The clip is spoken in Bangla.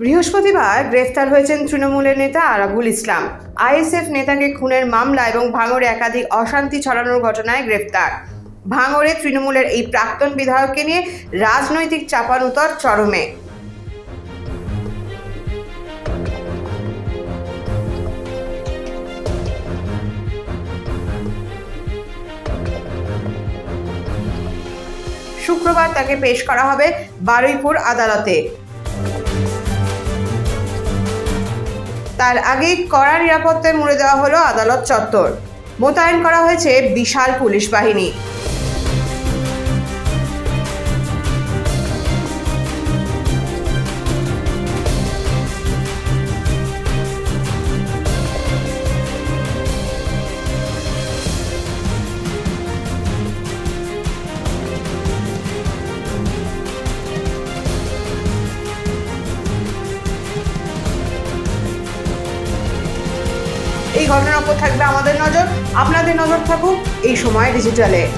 বৃহস্পতিবার গ্রেফতার হয়েছেন তৃণমূলের নেতা আরাবুল ইসলাম। আইএসএফ নেতাকে খুনের মামলা এবং ভাঙড়ে একাধিক অশান্তি ছড়ানোর ঘটনায় গ্রেফতার। ভাঙড়ে তৃণমূলের এই প্রাক্তন বিধায়ককে নিয়ে রাজনৈতিক চাপানুতর চরমে। শুক্রবার তাকে পেশ করা হবে বারুইপুর আদালতে। তার আগেই কড়া নিরাপত্তায় মুড়ে দেওয়া হলো আদালত চত্বর। মোতায়েন করা হয়েছে বিশাল পুলিশ বাহিনী। এই ঘটনার উপর থাকবে আমাদের নজর। আপনাদের নজর থাকুক এই সময় ডিজিটালে।